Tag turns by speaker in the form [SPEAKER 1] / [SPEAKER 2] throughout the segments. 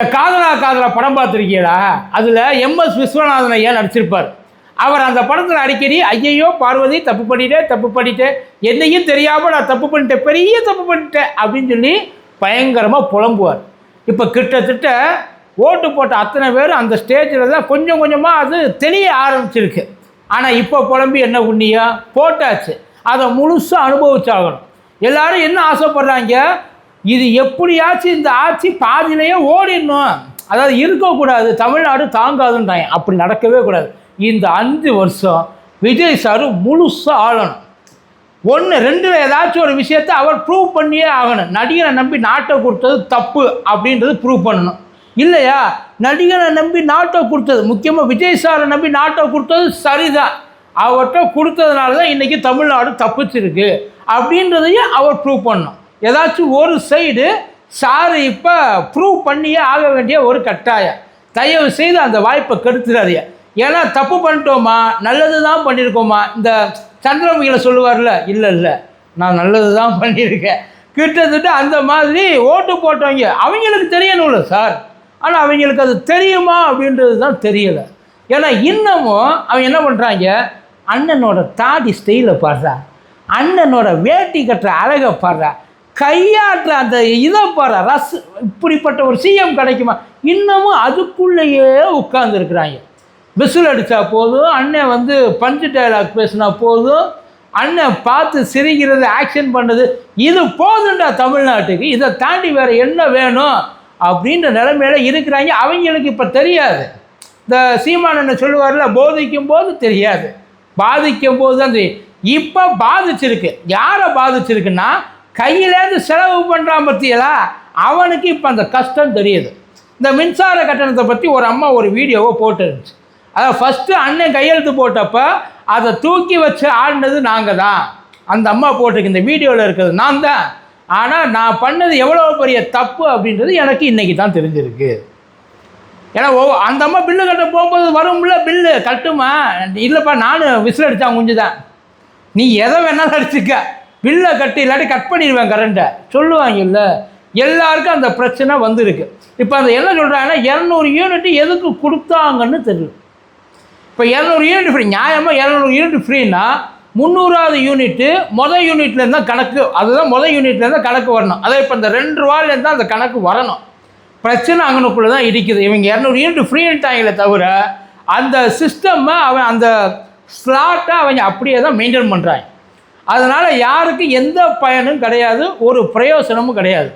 [SPEAKER 1] காதலா காதலா படம் பார்த்துருக்கீங்களா? அதில் எம்எஸ் விஸ்வநாதன் ஐயா நடிச்சிருப்பார். அவர் அந்த படத்தில் அடிக்கடி ஐயையோ பார்வதி தப்பு பண்ணிட்டேன், என்னையும் தெரியாமல் நான் தப்பு பண்ணிட்டேன், பெரிய தப்பு பண்ணிட்டேன் அப்படின்னு சொல்லி பயங்கரமாக புலம்புவார். இப்போ கிட்டத்தட்ட ஓட்டு போட்ட அத்தனை பேர் அந்த ஸ்டேஜில் தான் கொஞ்சம் கொஞ்சமாக அது தெரிய ஆரம்பிச்சிருக்கு. ஆனால் இப்போ புலம்பி என்ன புண்ணியம் போட்டாச்சு, அதை முழுசாக அனுபவிச்சாகணும். எல்லாரும் என்ன ஆசைப்படுறாங்க, இது எப்படியாச்சும் இந்த ஆட்சி பாதியிலேயே ஓடிடணும், அதாவது இருக்கக்கூடாது, தமிழ்நாடு தாங்காதுன்றாங்க. அப்படி நடக்கவே கூடாது. இந்த 5 வருஷம் விஜய் சார் முழுசாக ஆளணும். 1-2 ஏதாச்சும் ஒரு விஷயத்தை அவர் ப்ரூவ் பண்ணியே ஆகணும். நடிகரை நம்பி நாட்டை கொடுத்தது தப்பு அப்படின்றது ப்ரூவ் பண்ணணும். இல்லையா, நடிகரை நம்பி நாட்டை கொடுத்தது, முக்கியமாக விஜய் சாரை நம்பி நாட்டை கொடுத்தது சரிதான், அவர்கிட்ட கொடுத்ததுனால தான் இன்றைக்கி தமிழ்நாடு தப்பிச்சிருக்கு அப்படின்றதையும் அவர் ப்ரூவ் பண்ணணும். ஏதாச்சும் ஒரு சைடு சார் இப்போ ப்ரூவ் பண்ணியே ஆக வேண்டிய ஒரு கட்டாயம். தயவு செய்து அந்த வாய்ப்பை கெடுத்துடாதீங்க. ஏன்னா தப்பு பண்ணிட்டோமா, நல்லது தான் பண்ணியிருக்கோமா, இந்த சந்திரமுகியில் சொல்லுவார்ல, இல்லை நான் நல்லது தான் பண்ணியிருக்கேன், கிட்டத்தட்ட அந்த மாதிரி ஓட்டு போட்டவங்க அவங்களுக்கு தெரியணும்ல சார். ஆனால் அவங்களுக்கு அது தெரியுமா அப்படின்றது தான் தெரியலை. ஏன்னா இன்னமும் அவங்க என்ன பண்ணுறாங்க, அண்ணனோட தாடி ஸ்டைலை பாடுறா, அண்ணனோட வேட்டி கட்டுற அழகை பாடுறா, கையாட்டுற அந்த இதை பாடுறா, இப்படிப்பட்ட ஒரு சிஎம் கிடைக்குமா, இன்னமும் அதுக்குள்ளேயே உட்கார்ந்துருக்குறாங்க. விசில் அடித்தா போதும், அண்ணன் வந்து பஞ்சு டைலாக் பேசினா போதும், அண்ணன் பார்த்து சிரிக்கிறது, ஆக்ஷன் பண்ணது, இது போதுண்டா தமிழ்நாட்டுக்கு, இதை தாண்டி வேறு என்ன வேணும் அப்படின்ற நிலைமையில இருக்கிறாங்க. அவங்களுக்கு இப்போ தெரியாது. இந்த சீமானண்ணன் சொல்லுவார்ல, போதிக்கும் போது தெரியாது, பாதிக்கும் போது தான் தெரியும். இப்போ பாதிச்சிருக்கு. யாரை பாதிச்சிருக்குன்னா, கையிலேருந்து செலவு பண்ணுறான் பற்றியலா, அவனுக்கு இப்போ அந்த கஷ்டம் தெரியுது. இந்த மின்சார கட்டணத்தை பற்றி ஒரு அம்மா ஒரு வீடியோவை போட்டுருந்துச்சு. அதை ஃபஸ்ட்டு அண்ணன் கையெழுத்து போட்டப்போ அதை தூக்கி வச்சு ஆடினது நாங்கள் தான். அந்த அம்மா போட்டிருக்கு, இந்த வீடியோவில் இருக்கிறது நான் தான். ஆனால் நான் பண்ணது எவ்வளோ பெரிய தப்பு அப்படின்றது எனக்கு இன்றைக்கி தான் தெரிஞ்சிருக்கு. ஏன்னா அந்த அம்மா பில்லு கட்ட போகும்போது வரும்ல, பில்லு கட்டுமா, இல்லைப்பா நானும் விசில் அடித்தா குஞ்சு தான், நீ எதை வேணாலும் அடிச்சுக்க, பில்லை கட்டி இல்லாட்டி கட் பண்ணிடுவேன் கரண்ட்டை சொல்லுவாங்க. இல்லை, எல்லாருக்கும் அந்த பிரச்சனை வந்துருக்கு. இப்போ அந்த என்ன சொல்கிறாங்கன்னா, 200 யூனிட் எதுக்கு கொடுத்தாங்கன்னு தெரியும். இப்போ 200 யூனிட் ஃப்ரீ, நியாயமாக 200 யூனிட் ஃப்ரீனா 300வது யூனிட்டு மொதல் யூனிட்லேருந்து தான் கணக்கு, அதுதான் மொதல் யூனிட்லேருந்து கணக்கு வரணும். அதே இப்போ இந்த 2 ரூபாயிலேருந்து தான் அந்த கணக்கு வரணும். பிரச்சனை அங்கனுக்குள்ளே தான் இருக்குது. இவங்க 200 யூனிட் ஃப்ரீன்ட்டாங்களே தவிர அந்த சிஸ்டம்மை அவன் அந்த ஸ்லாட்டை அவங்க அப்படியே தான் மெயின்டைன் பண்ணுறாங்க. அதனால் யாருக்கு எந்த பயனும் கிடையாது, ஒரு பிரயோசனமும் கிடையாது.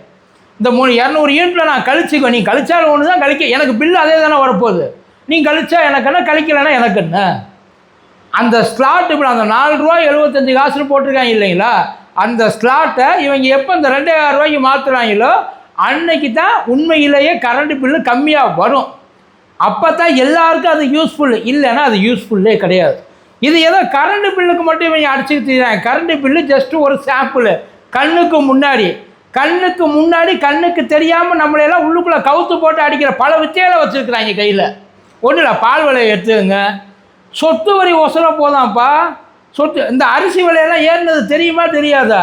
[SPEAKER 1] இந்த 200 யூனிட்டில் நான் கழிச்சுக்கோ, நீ கழிச்சாலும் ஒன்று தான் கழிக்க, எனக்கு பில்லு அதே தானே வரப்போகுது, நீ கழிச்சா எனக்கு என்ன, கழிக்கலைன்னா எனக்கு என்ன. அந்த ஸ்லாட் இப்போ அந்த 4 ரூபா 75 காசுன்னு போட்டிருக்காங்க இல்லைங்களா, அந்த ஸ்லாட்டை இவங்க எப்போ இந்த 2000 ரூபாய்க்கு மாற்றுறாங்களோ அன்னைக்கு தான் உண்மையிலேயே கரண்ட் பில்லு கம்மியாக வரும். அப்போ தான் எல்லாருக்கும் அது யூஸ்ஃபுல், இல்லைன்னா அது யூஸ்ஃபுல்லே கிடையாது. இது ஏதோ கரண்ட் பில்லுக்கு மட்டும் இவங்க அடிச்சுக்கிட்டு தெரியாங்க. கரண்ட் பில்லு ஜஸ்ட்டு ஒரு சாம்பிள். கண்ணுக்கு முன்னாடி கண்ணுக்கு தெரியாமல் நம்மளையெல்லாம் உள்ளுக்குள்ளே கவுத்து போட்டு அடிக்கிற பல வித்தைகளை வச்சுருக்குறாங்க கையில். ஒன்றும் இல்லை, பால் விலையை எடுத்துங்க, சொத்து வரி ஒசரம் போதாம்ப்பா. சொத்து இந்த அரிசி விலையெல்லாம் ஏறினது தெரியுமா தெரியாதா?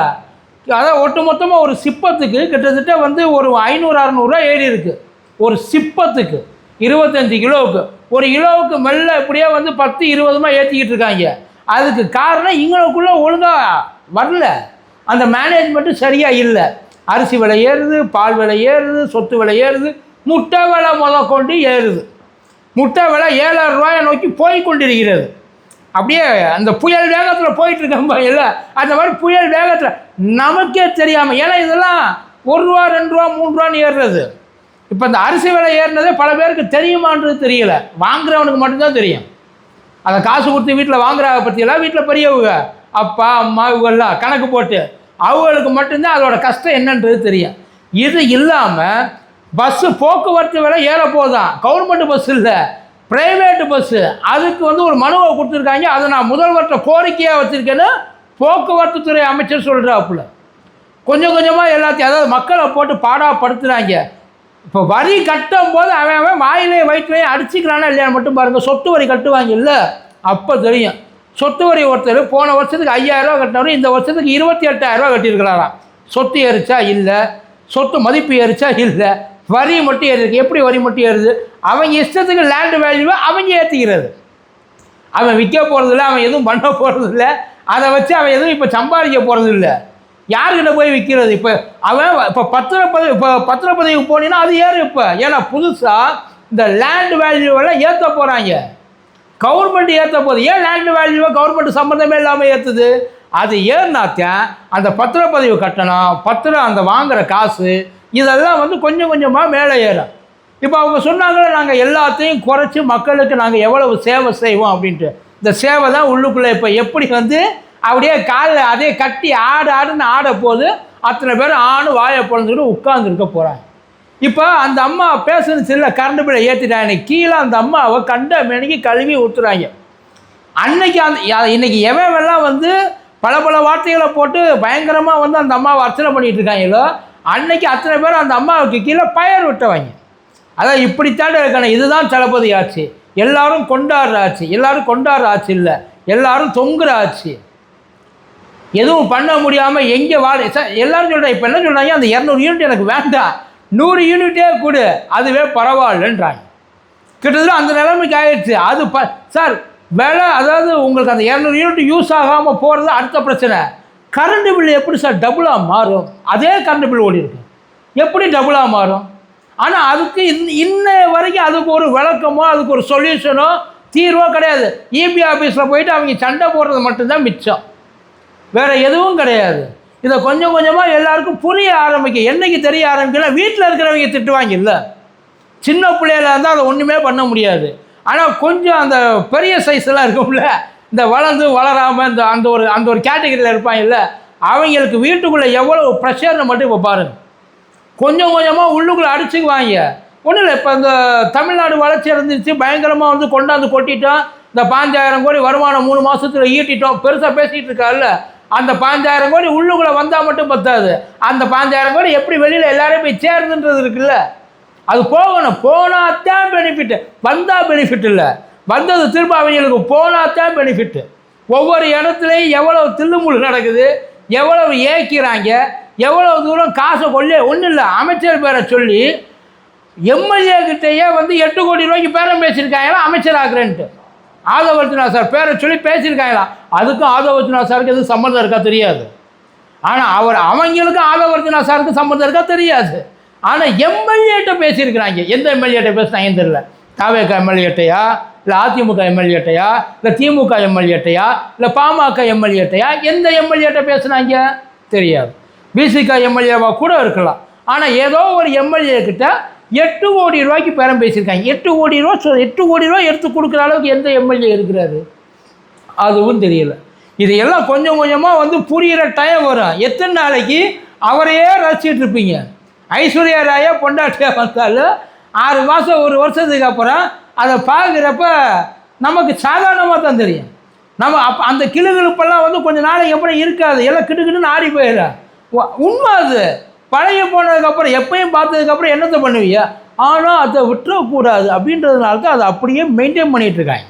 [SPEAKER 1] அதான் ஒட்டு மொத்தமாக ஒரு சிப்பத்துக்கு கிட்டத்தட்ட வந்து ஒரு 500-600 ரூபா ஏறி இருக்குது. ஒரு சிப்பத்துக்கு 25 கிலோவுக்கு, ஒரு கிலோவுக்கு மெல்ல இப்படியே வந்து 10-20 ஏற்றிக்கிட்டு இருக்காங்க. அதுக்கு காரணம் இங்களுக்குள்ளே ஒழுங்காக வரல, அந்த மேனேஜ்மெண்ட்டு சரியாக இல்லை. அரிசி விலை ஏறுது, பால் விலை ஏறுது, சொத்து விலை ஏறுது, முட்டை விலை கொண்டு ஏறுது. முட்டை விலை 7000 ரூபாயை நோக்கி போய் கொண்டிருக்கிறது. அப்படியே அந்த புயல் வேகத்தில் போயிட்டுருக்கோம் இல்லை, அந்த மாதிரி புயல் வேகத்தில் நமக்கே தெரியாமல். ஏன்னா இதெல்லாம் 1 ரூபா 2 ரூபா 3 ரூபான்னு ஏறுறது. இப்போ இந்த அரிசி விலை ஏறினதே பல பேருக்கு தெரியுமான்றது தெரியலை, வாங்குறவனுக்கு மட்டும்தான் தெரியும். அதை காசு கொடுத்து வீட்டில் வாங்குறாங்க பற்றியெல்லாம் வீட்டில் பெரியவங்க அப்பா அம்மா இவங்கெல்லாம் கணக்கு போட்டு அவங்களுக்கு மட்டும்தான் அதோட கஷ்டம் என்னன்றது தெரியும். இது இல்லாமல் பஸ்ஸு போக்குவரத்து விலை ஏற போதான், கவர்மெண்ட் பஸ் இல்லை, ப்ரைவேட்டு பஸ்ஸு, அதுக்கு வந்து ஒரு மனுவை கொடுத்துருக்காங்க. அதை நான் முதல்வர்கிட்ட கோரிக்கையாக வச்சுருக்கேன்னு போக்குவரத்து துறை அமைச்சர் சொல்கிறாப்புல. கொஞ்சம் கொஞ்சமாக எல்லாத்தையும், அதாவது மக்களை போட்டு பாடாப்படுத்துகிறாங்க. இப்போ வரி கட்டும் போது அவன் வாயிலே வயிற்றுலையும் அடிச்சுக்கிறானா இல்லையான்னு மட்டும் பாருங்கள். சொத்து வரி கட்டுவாங்க இல்லை, அப்போ தெரியும். சொத்து வரி ஒருத்தர் போன வருஷத்துக்கு 5000 ரூபா கட்டினவர் இந்த வருஷத்துக்கு 28,000 ரூபா கட்டியிருக்கிறாராம். சொத்து ஏறிச்சா இல்லை, சொத்து மதிப்பு ஏறிச்சா இல்லை, வரி மட்டும் ஏறுது. எப்படி வரி மட்டும் ஏறுது? அவங்க இஷ்டத்துக்கு லேண்டு வேல்யூவை அவங்க ஏற்றிக்கிறது. அவன் விற்க போகிறதில்ல, அவன் எதுவும் பண்ண போகிறதில்ல, அதை வச்சு அவன் எதுவும் இப்போ சம்பாதிக்க போகிறதில்ல. யாருக்கிட்ட போய் விற்கிறது? இப்போ அவன் இப்போ பத்திரப்பதிவு போனீங்கன்னா அது ஏறும். இப்போ ஏன்னா புதுசாக இந்த லேண்டு வேல்யூவெல்லாம் ஏற்ற போகிறாங்க. கவர்மெண்ட் ஏற்ற போகுது. ஏன் லேண்டு வேல்யூவை கவர்மெண்ட் சம்மந்தமே இல்லாமல் ஏற்றுது? அது ஏறினாத்தான் அந்த பத்திரப்பதிவு கட்டணம், பத்திரம் அந்த வாங்குகிற காசு, இதெல்லாம் வந்து கொஞ்சம் கொஞ்சமாக மேலே ஏறும். இப்போ அவங்க சொன்னாங்களே நாங்கள் எல்லாத்தையும் குறைச்சி மக்களுக்கு நாங்கள் எவ்வளவு சேவை செய்வோம் அப்படின்ட்டு. இந்த சேவை தான் உள்ளுக்குள்ளே இப்போ எப்படி வந்து அப்படியே காலில் அதே கட்டி ஆடுன்னு ஆட போது அத்தனை பேர் ஆணு வாயை பிறந்துக்கிட்டு உட்கார்ந்துருக்க போகிறாங்க. இப்போ அந்த அம்மா பேசுறது இல்லை, கரண்ட் பில்லை ஏற்றிட்டாங்க. கீழே அந்த அம்மாவை கண்ட மெனிக்கு கழுவி ஊற்றுறாங்க. அன்னைக்கு இன்னைக்கு எவெல்லாம் வந்து பல வார்த்தைகளை போட்டு பயங்கரமாக வந்து அந்த அம்மாவை அர்ச்சனை பண்ணிகிட்டு இருக்காங்களோ, அன்னைக்கு அத்தனை பேர் அந்த அம்மாவுக்கு கீழே பயர் விட்டவாங்க. அதான் இப்படித்தான் இருக்கணும். இதுதான் தளபதி ஆட்சி. எல்லாரும் கொண்டாடுற ஆட்சி. எல்லாரும் கொண்டாடுற ஆட்சி இல்லை, எல்லாரும் தொங்குற ஆட்சி. எதுவும் பண்ண முடியாமல் எங்கே எல்லாரும் சொல்கிறாங்க. இப்போ என்ன சொல்கிறாங்க? அந்த 200 யூனிட் எனக்கு வேண்டாம், 100 யூனிட்டே கொடு, அதுவே பரவாயில்லன்றாங்க. கிட்டத்தட்ட அந்த நிலைமைக்கு ஆகிடுச்சு. அது சார் விலை, அதாவது உங்களுக்கு அந்த 200 யூனிட் யூஸ் ஆகாமல் போகிறது அடுத்த பிரச்சனை. கரண்ட் பில் எப்படி சார் டபுளாக மாறும்? அதே கரண்ட் பில் ஓடி இருக்கு, எப்படி டபுளாக மாறும்? ஆனால் அதுக்கு இன்ன வரைக்கும் அதுக்கு ஒரு விளக்கமோ அதுக்கு ஒரு சொல்யூஷனோ தீர்வோ கிடையாது. இபி ஆஃபீஸில் போயிட்டு அவங்க சண்டை போடுறது மட்டும்தான் மிச்சம், வேறு எதுவும் கிடையாது. இதை கொஞ்சம் கொஞ்சமாக எல்லாருக்கும் புரிய ஆரம்பிக்க. என்றைக்கு தெரிய ஆரம்பிக்கல? வீட்டில் இருக்கிறவங்க திட்டுவாங்க இல்லை, சின்ன பிள்ளையில இருந்தால் அதை ஒன்றுமே பண்ண முடியாது. ஆனால் கொஞ்சம் அந்த பெரிய சைஸ்லாம் இருக்கும்ல, இந்த வளர்ந்து வளராமல் இந்த அந்த ஒரு கேட்டகரியில் இருப்பாங்கல்ல, அவங்களுக்கு வீட்டுக்குள்ளே எவ்வளோ ப்ரெஷர்னு மட்டும் இப்போ பாருங்கள். கொஞ்சம் கொஞ்சமாக உள்ளுக்குள்ளே அடிச்சுக்குவாங்க. ஒன்றும் இல்லை, இப்போ இந்த தமிழ்நாடு வளர்ச்சி அடைஞ்சிருச்சு, பயங்கரமாக வந்து கொண்டாந்து கொட்டிட்டோம். இந்த 5000 கோடி வருமானம் 3 மாதத்தில் ஈட்டிட்டோம், பெருசாக பேசிகிட்டு இருக்காருல்ல, அந்த 5000 கோடி உள்ளுக்குள்ளே வந்தால் மட்டும் பத்தாது. அந்த 5000 கோடி எப்படி வெளியில் எல்லாரும் போய் சேருதுன்றது இருக்குல்ல, அது போகணும். போனாத்தான் பெனிஃபிட்டு, வந்தால் பெனிஃபிட் இல்லை. வந்தது திரும்ப அவங்களுக்கு போனாத்தான் பெனிஃபிட்டு. ஒவ்வொரு இடத்துலையும் எவ்வளோ தில்லுமுள்ளு நடக்குது, எவ்வளவு ஏற்கிறாங்க, எவ்வளோ தூரம் காசை ஒன்றும் இல்லை. அமைச்சர் பேரை சொல்லி எம்எல்ஏ கிட்டேயே வந்து 8 கோடி ரூபாய்க்கு பேரம் பேசியிருக்காங்களா அமைச்சர் ஆக்குறேன்ட்டு. ஆதவர்ஜுனா சார் பேரை சொல்லி பேசியிருக்காங்களா? அதுக்கும் ஆதவர்ஜுனா சாருக்கு எதுவும் சம்மந்தம் இருக்கா தெரியாது. ஆனால் அவங்களுக்கும் ஆதவர்ஜுனா சாருக்கு சம்மந்தம் இருக்கா தெரியாது. ஆனால் எம்எல்ஏட்ட பேசியிருக்கிறாங்க. எந்த எம்எல்ஏட்ட பேசுனாங்கன்னு தெரியல. தாவேக எம்எல்ஏட்டையா, இல்லை அதிமுக எம்எல்ஏட்டையா, இல்லை திமுக எம்எல்ஏட்டையா, இல்லை பாமக எம்எல்ஏட்டையா, எந்த எம்எல்ஏட்ட பேசுனாங்க தெரியாது. பிசிக எம்எல்ஏவாக கூட இருக்கலாம். ஆனால் ஏதோ ஒரு எம்எல்ஏ கிட்ட 8 கோடி ரூபாய்க்கு பேரம் பேசியிருக்காங்க. 8 கோடி ரூபா எடுத்து கொடுக்குற அளவுக்கு எந்த எம்எல்ஏ இருக்கிறாரு? அதுவும் தெரியல. இதையெல்லாம் கொஞ்சம் கொஞ்சமாக வந்து புரிகிற டைம் வரும். எத்தனை நாளைக்கு அவரையே ரசிச்சுட்டு இருப்பீங்க? ஐஸ்வர்யா ராயா பொண்டாட்டியாக வந்தாலும் 6 மாதம் 1 வருஷத்துக்கு அப்புறம் அதை பார்க்குறப்ப நமக்கு சாதாரணமாக தான் தெரியும். நம்ம அந்த கிளுகிழுப்பெல்லாம் வந்து கொஞ்சம் நாளைக்கு அப்புறம் இருக்காது, எல்லாம் கிட்டுக்கிட்டுன்னு ஆடி போயிடும். உண்மை அது. பழைய போனதுக்கப்புறம் எப்பயும் பார்த்ததுக்கப்புறம் என்னத்தை பண்ணுவீங்க? ஆனால் அதை விட்டுறக்கூடாது அப்படின்றதுனால தான் அதை அப்படியே மெயின்டைன் பண்ணிகிட்ருக்காங்க.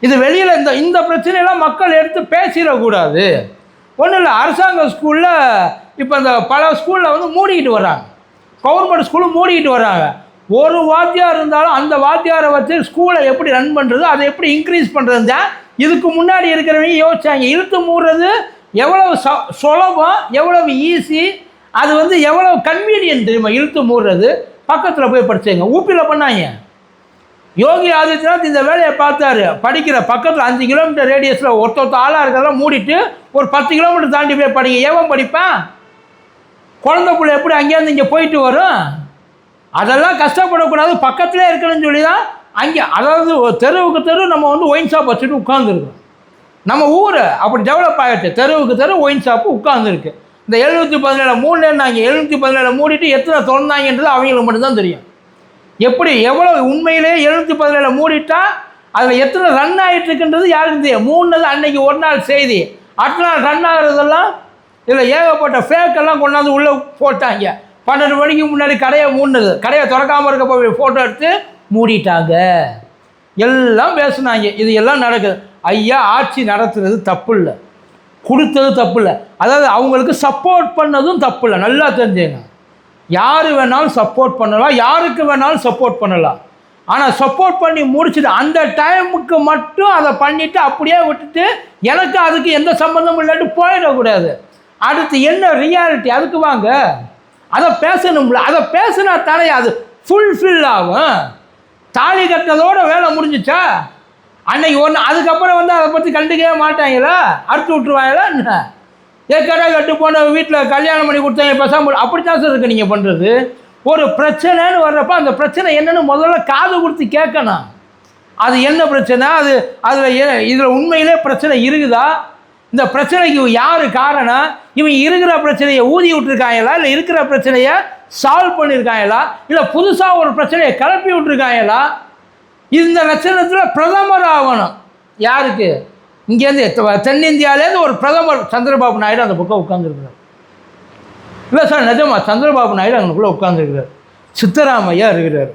[SPEAKER 1] இது வெளியில் இந்த பிரச்சனையெல்லாம் மக்கள் எடுத்து பேசிடக்கூடாது. ஒன்றும் இல்லை, அரசாங்க ஸ்கூலில் இப்போ இந்த பல ஸ்கூலில் வந்து மூடிக்கிட்டு வர்றாங்க, கவர்மெண்ட் ஸ்கூலும் மூடிக்கிட்டு வர்றாங்க. ஒரு வாத்தியார் இருந்தாலும் அந்த வாத்தியாரை வச்சு ஸ்கூலை எப்படி ரன் பண்ணுறது, அதை எப்படி இன்க்ரீஸ் பண்ணுறது தான் இதுக்கு முன்னாடி இருக்கிறவங்க யோசிச்சாங்க. இழுத்து மூடுறது எவ்வளவு சுலபம், எவ்வளவு ஈஸி, அது வந்து எவ்வளோ கன்வீனியன்ட் தெரியுமா? இழுத்து மூடுறது. பக்கத்தில் போய் படித்தேங்க, ஊப்பியில் பண்ணாங்க. யோகி ஆதித்யநாத் இந்த வேலையை பார்த்தாரு. படிக்கிற பக்கத்தில் 5 கிலோமீட்டர் ரேடியஸில் ஒருத்த ஆளாக இருக்கிறதெல்லாம் மூடிட்டு ஒரு 10 கிலோமீட்டர் தாண்டி போய் படிங்க. எவன் படிப்பேன்? குழந்தை பிள்ளை எப்படி அங்கேருந்து இங்கே போயிட்டு வரும்? அதெல்லாம் கஷ்டப்படக்கூடாது, பக்கத்துலேயே இருக்கணும்னு சொல்லி தான் அங்கே, அதாவது தெருவுக்கு தெரு நம்ம வந்து ஒயின் ஷாப் வச்சுட்டு உட்காந்துருக்கோம். நம்ம ஊர் அப்படி டெவலப் ஆகிடுச்சு. தெருவுக்கு தெரு ஒயின் ஷாப்பு உட்காந்துருக்கு. இந்த 717 மூணுனாங்க, 717 மூடிட்டு எத்தனை திறந்தாங்கன்றது அவங்களுக்கு மட்டும்தான் தெரியும். எப்படி எவ்வளோ உண்மையிலே 717 மூடிட்டா அதில் எத்தனை ரன் ஆகிட்டு இருக்குன்றது யாருக்கும் தெரியும். மூணுனது அன்னைக்கு ஒரு நாள் செய்தி, அடுத்த நாள் ரன் ஆகிறதெல்லாம் இதில் ஏகப்பட்ட ஃபேக்கெல்லாம் கொண்டாந்து உள்ளே போட்டாங்க. 12 மணிக்கு முன்னாடி கடையை மூடினது, கடையை திறக்காமல் இருக்க போய் ஃபோட்டோ எடுத்து மூடிட்டாங்க. எல்லாம் பேசுனாங்க. இது எல்லாம் நடக்குது. ஐயா, ஆட்சி நடத்துறது தப்பு இல்லை, கொடுத்தது தப்பு இல்லை, அதாவது அவங்களுக்கு சப்போர்ட் பண்ணதும் தப்பு இல்லை. நல்லா தெரிஞ்சுங்க. யார் வேணாலும் சப்போர்ட் பண்ணலாம், யாருக்கு வேணாலும் சப்போர்ட் பண்ணலாம். ஆனால் சப்போர்ட் பண்ணி முடிச்சுட்டு அந்த டைமுக்கு மட்டும் அதை பண்ணிவிட்டு அப்படியே விட்டுட்டு எனக்கு அதுக்கு எந்த சம்மந்தமும் இல்லாட்டி போயிடக்கூடாது. அடுத்து என்ன ரியாலிட்டி அதுக்கு வாங்க, அதை பேசணும்ல. அதை பேசினா தானே அது ஃபுல்ஃபில் ஆகும். தாலி கட்டினதோட வேலை முடிஞ்சிச்சா அன்னைக்கு ஒன்று, அதுக்கப்புறம் வந்து அதை பற்றி கண்டுக்கவே மாட்டாங்களா, அறுத்து விட்டுருவாங்களா என்ன? ஏற்கனவே கட்டு போன வீட்டில் கல்யாணம் பண்ணி கொடுத்தாங்க பேசாமல் அப்படித்தான் சார் இருக்குது நீங்கள் பண்ணுறது. ஒரு பிரச்சனைன்னு வர்றப்ப அந்த பிரச்சனை என்னென்னு முதல்ல காது கொடுத்து கேட்கணும். அது என்ன பிரச்சனை, இதில் உண்மையிலே பிரச்சனை இருக்குதா, இந்த பிரச்சனைக்கு யார் காரணம், இவன் இருக்கிற பிரச்சனையை ஊதி விட்டுருக்காங்களா, இல்லை இருக்கிற பிரச்சனையை சால்வ் பண்ணியிருக்காங்களா, இல்லை புதுசாக ஒரு பிரச்சனையை கிளப்பி விட்டுருக்காங்களா? இந்த லட்சணத்தில் பிரதமர் ஆகணும். யாருக்கு? இங்கேருந்து தென்னிந்தியாவிலேருந்து ஒரு பிரதமர் சந்திரபாபு நாயுடு அந்த பக்கம் உட்காந்துருக்கிறார். இல்லை சார் நிஜமா, சந்திரபாபு நாயுடு அங்கனுக்குள்ளே உட்காந்துருக்கிறார். சித்தராமையா இருக்கிறார்,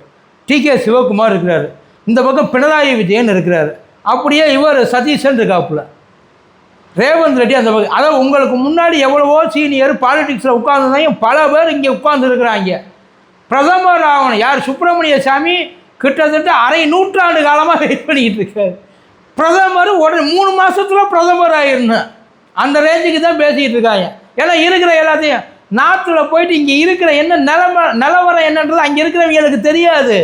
[SPEAKER 1] டிகே சிவகுமார் இருக்கிறார், இந்த பக்கம் பினராயி விஜயன் இருக்கிறார், அப்படியே இவர் சதீஷன் இருக்காப்புல, ரேவந்த் ரெட்டி அந்த பக்கம். அதாவது உங்களுக்கு முன்னாடி எவ்வளவோ சீனியர் பாலிடிக்ஸில் உட்காந்துருந்தாங்க, பல பேர் இங்கே உட்காந்துருக்குறாங்க. பிரதமர் ஆகணும் யார்? சுப்பிரமணிய சாமி கிட்டத்தட்ட அரை நூற்றாண்டு காலமாக வெயிட் பண்ணிக்கிட்டு இருக்காரு. பிரதமர் உடனே 3 மாதத்தில் பிரதமர் ஆகிடணும், அந்த ரேஞ்சுக்கு தான் பேசிக்கிட்டு இருக்காங்க. ஏன்னா இருக்கிற எல்லாத்தையும் நாட்டில் போயிட்டு இங்கே இருக்கிற என்ன நிலவரம் என்னன்றது அங்கே இருக்கிறவங்களுக்கு தெரியாது.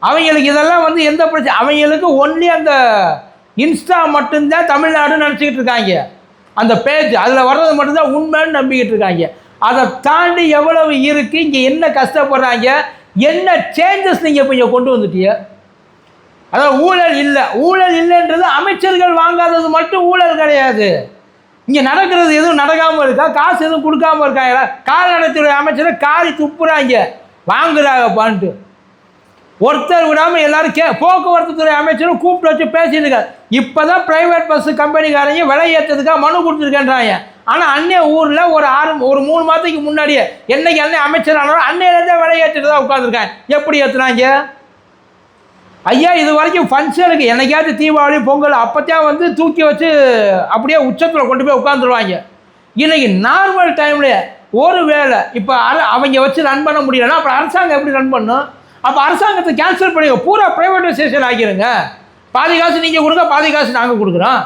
[SPEAKER 1] அவங்களுக்கு இதெல்லாம் வந்து எந்த பிரச்சனை, அவங்களுக்கு ஒன்லி அந்த இன்ஸ்டா மட்டும்தான் தமிழ்நாடுன்னு நினச்சிக்கிட்டு இருக்காங்க. அந்த பேஜ் அதில் வர்றது மட்டும்தான் உண்மைன்னு நம்பிக்கிட்டு இருக்காங்க. அதை தாண்டி எவ்வளவு இருக்குது, இங்கே என்ன கஷ்டப்படுறாங்க, என்ன சேஞ்சஸ் நீங்கள் இப்போ இங்கே கொண்டு வந்துட்டீங்க. அதாவது ஊழல் இல்லைன்றது அமைச்சர்கள் வாங்காதது மட்டும் ஊழல் கிடையாது. இங்கே நடக்கிறது எதுவும் நடக்காமல் இருக்கா, காசு எதுவும் கொடுக்காமல் இருக்காங்களா? கால்நடைத்துறை அமைச்சரை காரி துப்புறாங்க, வாங்குறாங்கப்பான்ட்டு. ஒருத்தர் விடாமல் எல்லாரும் போக்குவரத்து துறை அமைச்சரும் கூப்பிட்டு வச்சு பேசிட்டு இருக்காரு. இப்போ தான் ப்ரைவேட் பஸ்ஸு கம்பெனிக்காரங்க விலை ஏற்றதுக்காக மனு கொடுத்துருக்கேன்றாங்க. ஆனால் அன்னைய ஊரில் ஒரு 3 மாதத்துக்கு முன்னாடியே என்னைக்கு அன்னை அமைச்சர் ஆனாலும் அன்னையிலேருந்தே விலை ஏற்றிட்டு தான் உட்காந்துருக்காங்க. எப்படி ஏற்றுனாங்க ஐயா? இது வரைக்கும் ஃபங்க்ஷனுக்கு என்னைக்காச்சும் தீபாவளி பொங்கல் அப்போத்தான் வந்து தூக்கி வச்சு அப்படியே உச்சத்தில் கொண்டு போய் உட்காந்துருவாங்க. இன்றைக்கி நார்மல் டைம்லேயே ஒரு வேலை இப்போ அவங்க வச்சு ரன் பண்ண முடியலன்னா அப்புறம் அரசாங்கம் எப்படி ரன் பண்ணும்? அப்போ அரசாங்கத்தை கேன்சல் பண்ணி பூரா ப்ரைவேட்டைசேஷன் ஆகிருங்க. பாதி காசு நீங்கள் கொடுங்க, பாதி காசு நாங்கள் கொடுக்குறோம்,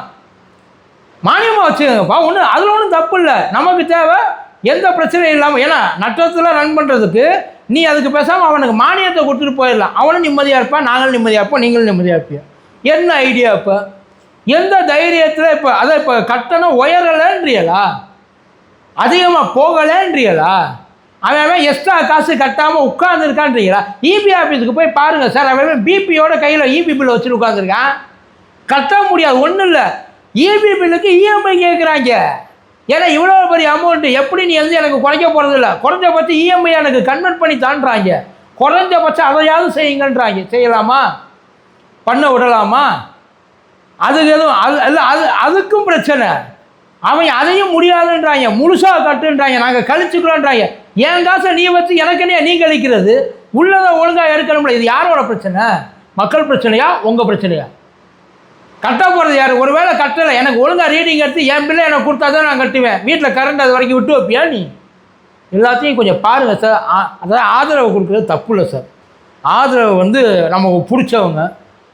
[SPEAKER 1] மானியமாக வச்சுக்கோங்கப்பா. அதில் ஒன்றும் தப்பு இல்லை. நமக்கு தேவை எந்த பிரச்சனையும் இல்லாமல். ஏன்னா நட்டத்தில் ரன் பண்ணுறதுக்கு நீ அதுக்கு பேசாமல் அவனுக்கு மானியத்தை கொடுத்துட்டு போயிடலாம். அவனும் நிம்மதியாக இருப்பான், நாங்களும் நிம்மதியாக இருப்போம், நீங்களும் நிம்மதியாக இருப்பியா. என்ன ஐடியா இப்போ? எந்த தைரியத்தில் இப்போ கட்டணம் உயரலைன்றியலா, அதிகமாக போகலைன்றியலா, அவன் எக்ஸ்ட்ரா காசு கட்டாமல் உட்காந்துருக்கான்றீங்களா? இபி ஆஃபீஸுக்கு போய் பாருங்கள் சார், அவன் பிபியோட கையில் இபி பில் வச்சுட்டு உட்காந்துருக்கான், கட்ட முடியாது. ஒன்றும் இல்லை, இபி பில்லுக்கு இஎம்ஐ கேட்குறாங்க. ஏன்னா இவ்வளோ பெரிய அமௌண்ட்டு எப்படி நீ வந்து எனக்கு குறைக்க போகிறதில்ல, குறைஞ்சபட்சம் இஎம்ஐ எனக்கு கன்வெர்ட் பண்ணி தான்றாங்க, குறைஞ்சபட்சம் அதையாவது செய்யுங்கன்றாங்க. செய்யலாமா? பண்ண விடலாமா? அதுக்கு எதுவும் அதுக்கும் பிரச்சனை. அவன் அதையும் முடியாதுன்றாங்க, முழுசாக கட்டுன்றாங்க, நாங்கள் கழிச்சுக்கிறோன்றாங்க. என் காசை நீ வச்சு எனக்குன்னே நீ கழிக்கிறது, உள்ளதை ஒழுங்காக எடுக்கணும்ல. இது யாரோட பிரச்சனை? மக்கள் பிரச்சனையா, உங்கள் பிரச்சனையா? கட்ட போகிறது யார்? ஒரு வேளை கட்டலை, எனக்கு ஒழுங்காக ரீடிங் எடுத்து என் பிள்ளை எனக்கு கொடுத்தா தான் நான் கட்டுவேன். வீட்டில் கரண்ட் அது வரைக்கும் விட்டு வைப்பியா நீ? எல்லாத்தையும் கொஞ்சம் பாருங்கள் சார். அதாவது ஆதரவு கொடுக்குறது தப்பு இல்லை சார். ஆதரவு வந்து நமக்கு பிடிச்சவங்க.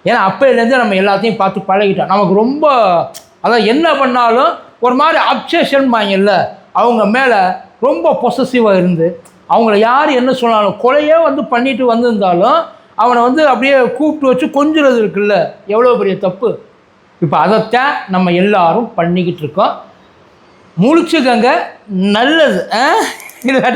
[SPEAKER 1] ஏன்னா அப்போலேருந்து நம்ம எல்லாத்தையும் பார்த்து பழகிட்டோம். நமக்கு ரொம்ப அதான் என்ன பண்ணாலும் ஒரு மாதிரி அப்சஷன் வாங்கல, அவங்க மேலே ரொம்ப பொசசிவாக இருந்து அவங்கள யார் என்ன சொன்னாலும் கொலையே வந்து பண்ணிட்டு வந்திருந்தாலும் அவனை வந்து அப்படியே கூப்பிட்டு வச்சு கொஞ்சுறது இருக்குல்ல, எவ்வளோ பெரிய தப்பு. இப்போ அதைத்தான் நம்ம எல்லாரும் பண்ணிக்கிட்டு இருக்கோம். முழிச்சுக்கங்க, நல்லது.